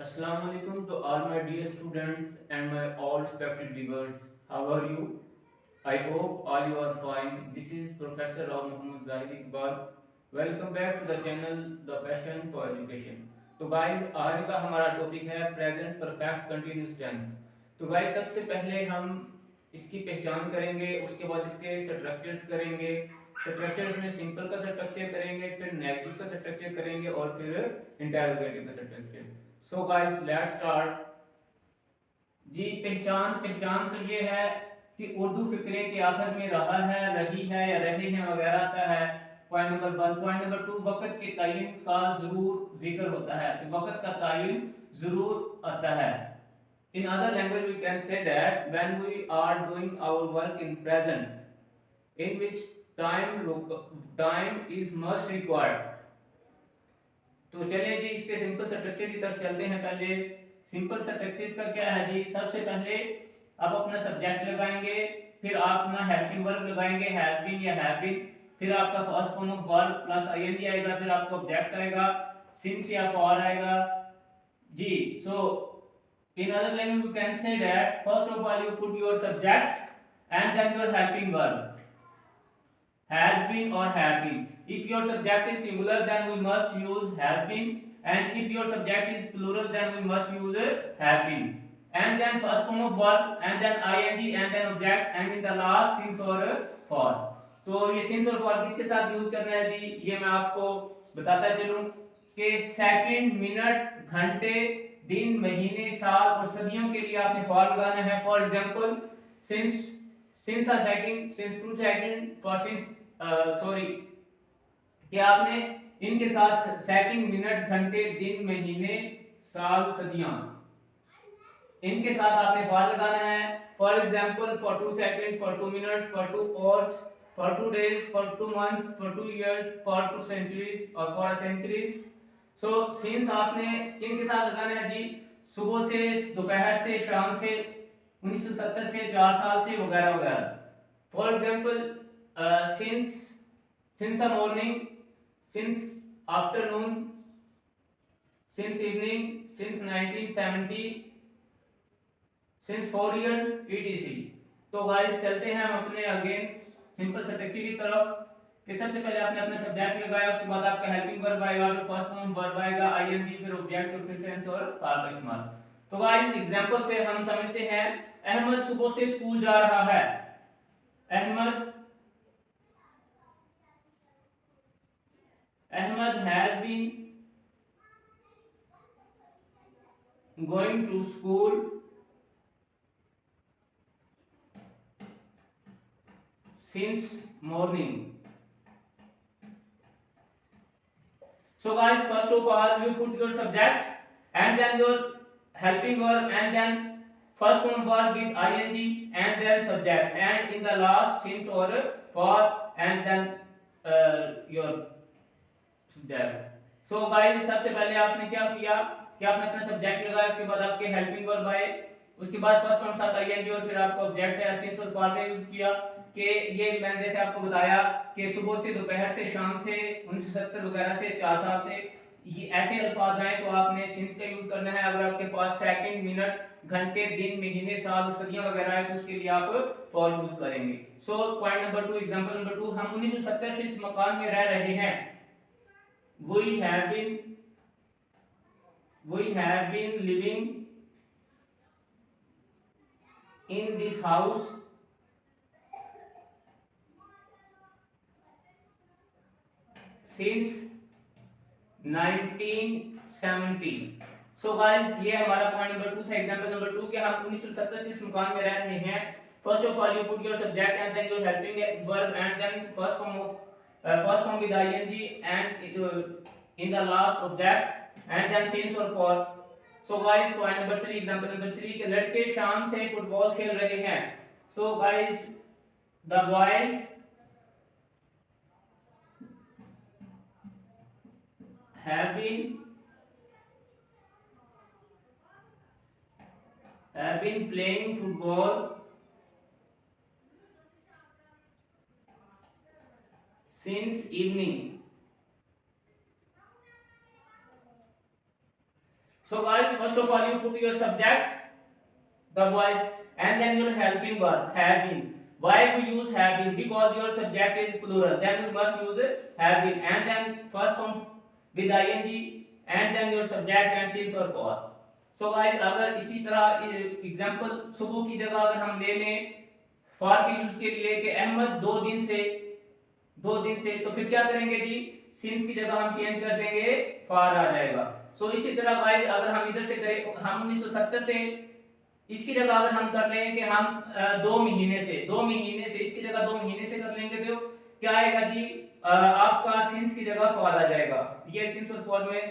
Assalamu alaikum to all my dear students and my all respected viewers. How are you? I hope all you are fine. This is Professor Rao Muhammad Zahid Iqbal. Welcome back to the channel The Passion for Education. तो guys आज का हमारा topic है present perfect continuous tense. तो guys सबसे पहले हम इसकी पहचान करेंगे, उसके बाद इसके स्ट्रक्चर्स करेंगे। स्ट्रक्चर्स में सिंपल का स्ट्रक्चर करेंगे, फिर नेगेटिव का स्ट्रक्चर करेंगे और फिर इंटेरोगेटिव का structure. So guys let's start. जी पहचान पहचान तो ये है कि उर्दू फिक्रे के आखिर में रहा है, रही है या रहे हैं वगैरह आता है। Point number 1। पॉइंट नंबर 2, वक्त के तयन का जरूर जिक्र होता है, तो वक्त का तयन जरूर आता है। In other language we can say that when we are doing our work in present in which time is must required। तो चलिए जी इसके सिंपल स्ट्रक्चर की तरफ चलते हैं। पहले सिंपल स्ट्रक्चर्स का क्या है जी, सबसे पहले आप अपना सब्जेक्ट लगाएंगे, फिर आप अपना हेल्पिंग वर्ब लगाएंगे, हैज बीन या हैव बीन, फिर आपका first form of verb plus ING आएगा, फिर आपका ऑब्जेक्ट आएगा, सिंस या फॉर आएगा जी। So in other language you can say that first of all you put your subject and then your helping verb has been or have been. If your subject is singular then we must use has been, and if your subject is plural then we must use have been. And then first form of verb and then ing and then object and in the last since or for। तो ये since और for किसके साथ use करना है जी, ये मैं आपको बताता चलूं कि सेकंड, मिनट, घंटे, दिन, महीने, साल और सदियों के लिए आपने for लगाना है। For example since a second, since 2 second, for since sorry कि आपने इनके साथ सेकंड, मिनट, घंटे, दिन, महीने, साल, सदियां, इनके साथ आपने फॉर लगाना है। For example for 2 seconds, for 2 minutes, for 2 hours, for 2 days, for 2 months, for 2 years, for 2 centuries और फॉर centuries। सो सिंस आपने किन के साथ लगाना है जी, सुबह से, दोपहर से, शाम से, 1970 से, 4 साल से वगैरह वगैरह। For example since a morning, since afternoon, since evening, since 1970, since 4 years etc। तो गाइस चलते हैं हम अपने अगेन सिंपल स्ट्रक्चर की तरफ कि सबसे पहले आपने अपना सब्जेक्ट लगाया, उसके बाद आपका हेल्पिंग वर्ब आएगा, फिर फर्स्ट फॉर्म वर्ब आएगा, आईएनजी, फिर ऑब्जेक्ट और फिर सेंस और फॉर का इस्तेमाल। तो गाइस एग्जांपल से हम समझते हैं। अहमद सुबह से स्कूल जा रहा है। Ahmad has been going to school since morning। So guys, first of all you put your subject and then your helping verb and then first form verb with ing and then subject and in the last since or for and then your subject। So guys सबसे पहले आपने क्या किया कि आपने अपना subject लगाया, उसके बाद आपके हेल्पिंग वर्ब आए, उसके बाद फर्स्ट फॉर्म साथ आईएनजी और फिर आपका ऑब्जेक्ट है सिंस और फॉर का यूज किया कि ये मैंने जैसे आपको बताया कि सुबह से, दोपहर से, शाम से, 1970 वगैरह से, 4 साल से, ये ऐसे अल्फाज आए तो आपने सिंस का यूज करना है। अगर आपके पास सेकंड, मिनट, घंटे, दिन, महीने, साल और सदियां वगैरह है तो उसके लिए आप फॉर यूज करेंगे। So point number 2, example number 2, हम 1970 से इस मकान में रह रहे हैं। we have been living in this house since 1970। So guys ये हमारा पॉइंट नंबर 2 था। एग्जांपल नंबर 2 के हम 1970 से इस मकान में रह रहे हैं। First of all you put your subject and then your helping verb and then first form with ING and in the last object and then since or for। so guys point number 3, example number 3 के लड़के शाम से football खेल रहे हैं। so guys the boys have been playing football since evening। So guys, first of all you put your subject, the boys, and then your helping verb, have been. Why we use have been? Because your subject is plural, then we must use have been, and then first form with ing, and then your subject and since or for. So guys, अगर इसी तरह example सुबह की जगह अगर हम ले लें फॉर के यूज के लिए कि अहमद 2 दिन से, तो फिर क्या करेंगे जी, सिंस की जगह हम चेंज कर देंगे फॉर आ जाएगा। सो इसी तरह गाइस अगर हम इधर से करें, हम 1970 से इसकी जगह अगर हम कर लें कि हम 2 महीने से इसकी जगह 2 महीने से कर लेंगे तो क्या आएगा जी, आपका सिंस की जगह फॉर आ जाएगा। ये सिंस और फॉर में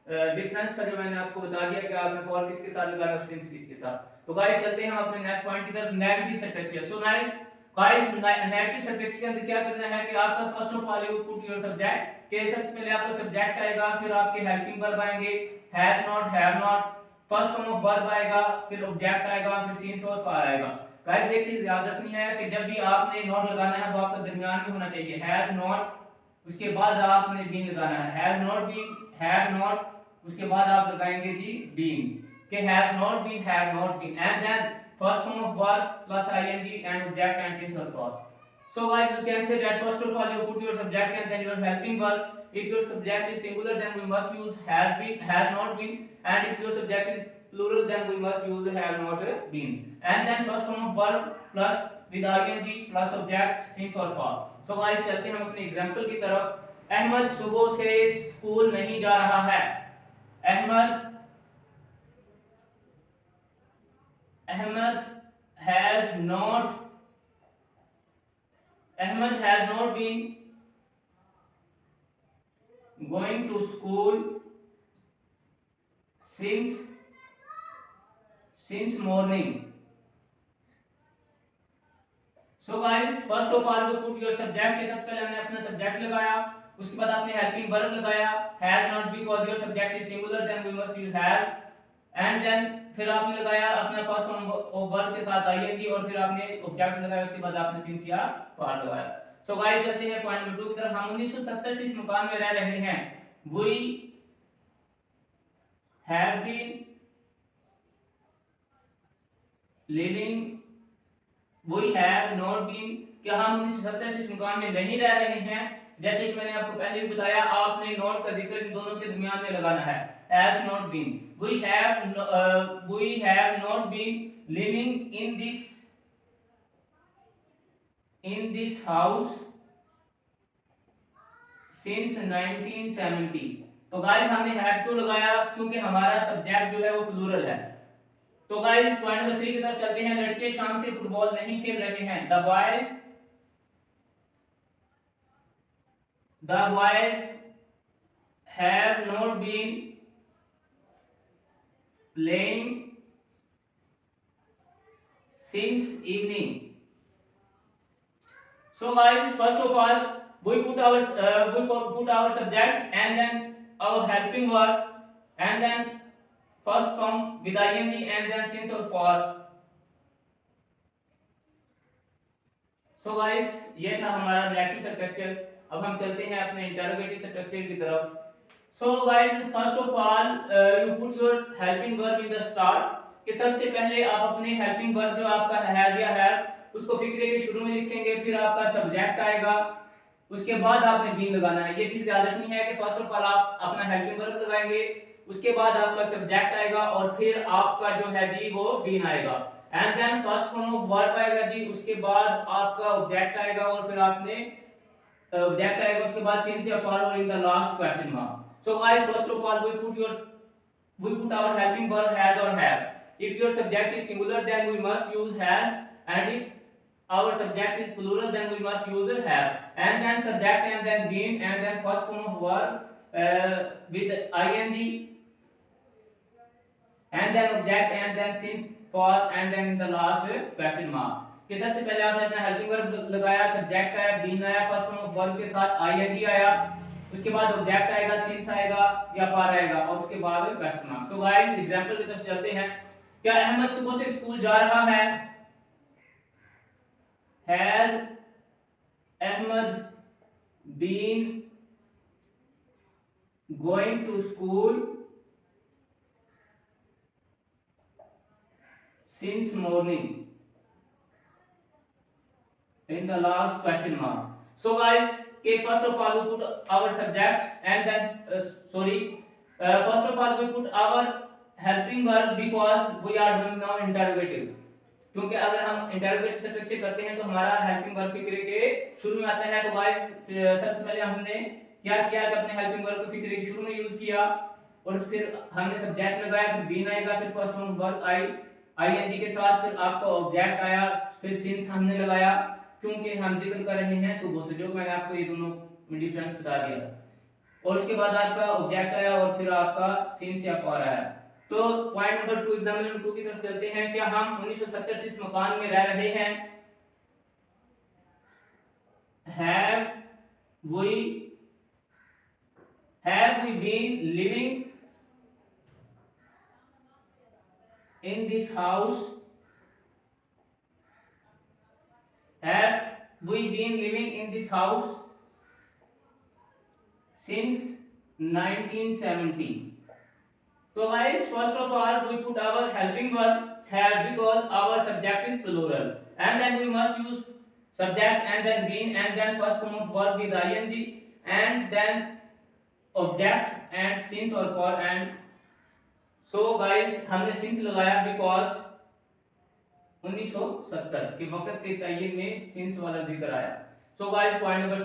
डिफरेंस था जो मैंने आपको बता दिया कि आपने फॉर किसके साथ लगाना और सिंस किसके साथ। तो गाइस चलते हैं हम अपने नेक्स्ट पॉइंट की तरफ, negative structure. So guys negative structure के अंदर क्या करना है कि आपका first of all you put your subject, के सबसे पहले आपका सब्जेक्ट आएगा, फिर आपके हेल्पिंग वर्ब आएंगे, has not, have not, first form of verb आएगा, फिर ऑब्जेक्ट आएगा, फिर सिंस और फॉर आएगा। गाइस एक चीज याद रखनी है कि जब भी आपने नॉट लगाना है वो आपका दरमियान में होना चाहिए, हैज नॉट, उसके बाद आपने बीन लगाना है, has not been, have not, उसके बाद आप लगाएंगे जी बीन, कि has not been, have not been, and then first form of verb plus ING and object and since और for. So guys, you can say that first of all you put your subject and then your helping verb. If your subject is singular, then we must use has been, has not been, and if your subject is plural, then we must use have not been. And then first form of verb plus with ing plus object since or for. So guys, चलते हैं हम अपने example की तरफ। अहमद सुबह से school नहीं जा रहा है। Ahmad Ahmed has not Ahmed has not been going to school since morning. So guys, first of all you put your subject, के सबसे पहले हमने अपना सब्जेक्ट लगाया, उसके बाद आपने हेल्पिंग वर्ब लगाया, has not because your subject is singular then we must use has, and then फिर आपने लगाया अपना फर्स्ट फॉर्म ऑफ वर्ब के साथ आईएनजी और फिर आपने ऑब्जेक्ट लगाया, उसके बाद आपने सिंस या फॉर लगाया। सो गाइस चलते हैं पॉइंट नंबर 2 की तरफ। हम 1970 से इस मकान में रह रहे हैं। We have been living, we have not been, क्या हम 1970 से इस मकान में नहीं रह रहे हैं। जैसे कि मैंने आपको पहले भी बताया, आपने नॉट का जिक्र इन दोनों के दरमियान में लगाना है, has not been, we have not been living in this house since 1970। तो गाइस हमने हैव टू लगाया क्योंकि हमारा सब्जेक्ट जो है वो प्लूरल है। तो गाइस पॉइंट नंबर 3 की तरफ चलते हैं। लड़के शाम से फुटबॉल नहीं खेल रहे हैं। The boys have not been playing since evening। So guys, first of all we put our subject and then our helping verb and then first form with ing and then since or for। So guys, ये था हमारा relative structure. अब हम चलते हैं अपने interrogative structure की तरफ। So guys, first of all you put your helping verb in the start, कि सबसे पहले आप अपने हेल्पिंग वर्ब जो आपका हैज या हैव उसको फिक्रे के शुरू में लिखेंगे, फिर आपका सब्जेक्ट आएगा, उसके बाद आपने बीन लगाना है। ये चीज याद रखनी है कि फर्स्ट ऑफ ऑल आप अपना हेल्पिंग वर्ब लगाएंगे, उसके बाद आपका सब्जेक्ट आएगा और फिर आपका जो है जी वो बीन आएगा, and then first form of verb आएगा जी, उसके बाद आपका ऑब्जेक्ट आएगा और फिर आपने ऑब्जेक्ट आएगा, उसके बाद सिंस या फॉर और in the last question mark. So guys, first of all we put our helping verb has or have. If your subject is singular then we must use has, and if our subject is plural then we must use have, and then subject and then been and then first form of verb with ing and then object and then since for and then in the last question mark। कि सबसे पहले आपने अपना helping verb लगाया, subject आया, been आया, first form of verb के साथ आईएनजी आया, उसके बाद ऑब्जेक्ट आएगा, सिंस आएगा या फॉर आएगा और उसके बाद question mark. So guys example की तरफ चलते हैं। क्या अहमद सुबह से स्कूल जा रहा है? Has Ahmad been going to school since morning in the last question mark. So guys, okay, first of all we put our subject and then first of all we put our helping verb because we are doing now interrogative. क्योंकि अगर हम interrogative structure करते हैं तो हमारा helping verb फिक्रे के शुरू में आता है। तो गाइस सबसे पहले हमने क्या किया कि अपने हेल्पिंग वर्ब को फिक्रे के शुरू में यूज किया और फिर हमने सब्जेक्ट लगाया, फिर बीन आएगा, फिर फर्स्ट फॉर्म वर्ब आईएनजी के साथ, फिर आपका ऑब्जेक्ट आया, फिर सिंस हमने लगाया क्योंकि हम जिक्र कर रहे हैं सुबह से, जो मैंने आपको ये दोनों में डिफरेंस बता दिया था। और उसके बाद आपका ऑब्जेक्ट आया और फिर आपका सिंस या फॉर आया। तो पॉइंट नंबर 2 एग्जाम्पल नंबर 2 की तरफ चलते हैं। क्या हम 1970 से इस मकान में रह रहे हैं? have we been living in this house? Have we been living in this house since 1970? So guys, first of all we put our helping verb have because our subject is plural, and then we must use subject and then been and then first form of verb with ing and then object and since or for and. So guys, हमने since लगाया because 1970 के वक्त के तयन में since वाला जिक्र आया। So guys, पॉइंट नंबर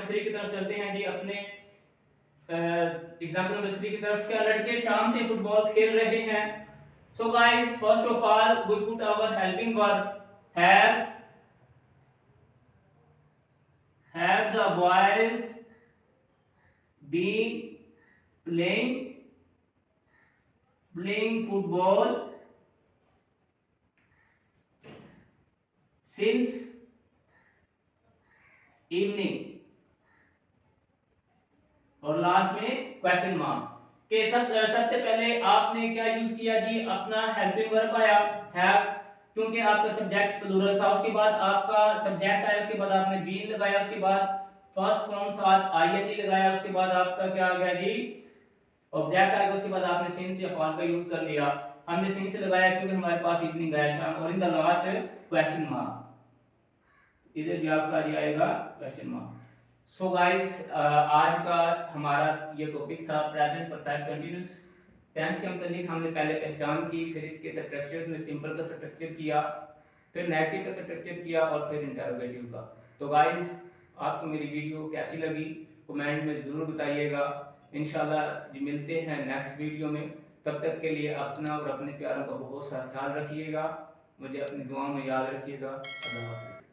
3 की तरफ चलते हैं जी अपने एग्जांपल नंबर 3 की तरफ। क्या लड़के शाम से फुटबॉल खेल रहे हैं? So guys, first of all we put our helping verb have the boys been playing football since evening, और लास्ट में क्वेश्चन मार्क के सबसे पहले आपने क्या यूज किया जी? अपना हेल्पिंग वर्ब आया हैव, क्योंकि आपका सब्जेक्ट प्लूरल था। उसके बाद आपका सब्जेक्ट आया, उसके बाद आपने बीन लगाया, उसके बाद फर्स्ट फॉर्म साथ आईएनजी लगाया, उसके बाद आपका क्या आ गया जी? ऑब्जेक्ट आ गया। उसके बाद आपने सिंस या फॉर का यूज कर लिया। हमने सिंस लगाया क्योंकि हमारे पास इवनिंग आया शाम, और in the last question mark, इधर भी आपका आ जाएगा क्वेश्चन मार्क। सो गाइस, आज का हमारा ये टॉपिक था प्रेजेंट परफेक्ट कंटीन्यूअस टेंस के मतलब हमने पहले पहचान की, फिर इसके स्ट्रक्चर्स में सिंपल का स्ट्रक्चर किया, फिर नेगेटिव का स्ट्रक्चर किया और फिर इंटरोगेटिव का। तो गाइस, आपको मेरी वीडियो कैसी लगी कमेंट में ज़रूर बताइएगा। इंशाल्लाह मिलते हैं नेक्स्ट वीडियो में। तब तक के लिए अपना और अपने प्यारों का बहुत सा ख्याल रखिएगा। मुझे अपनी दुआओं में याद रखिएगा। अल्लाह हाफ़िज़।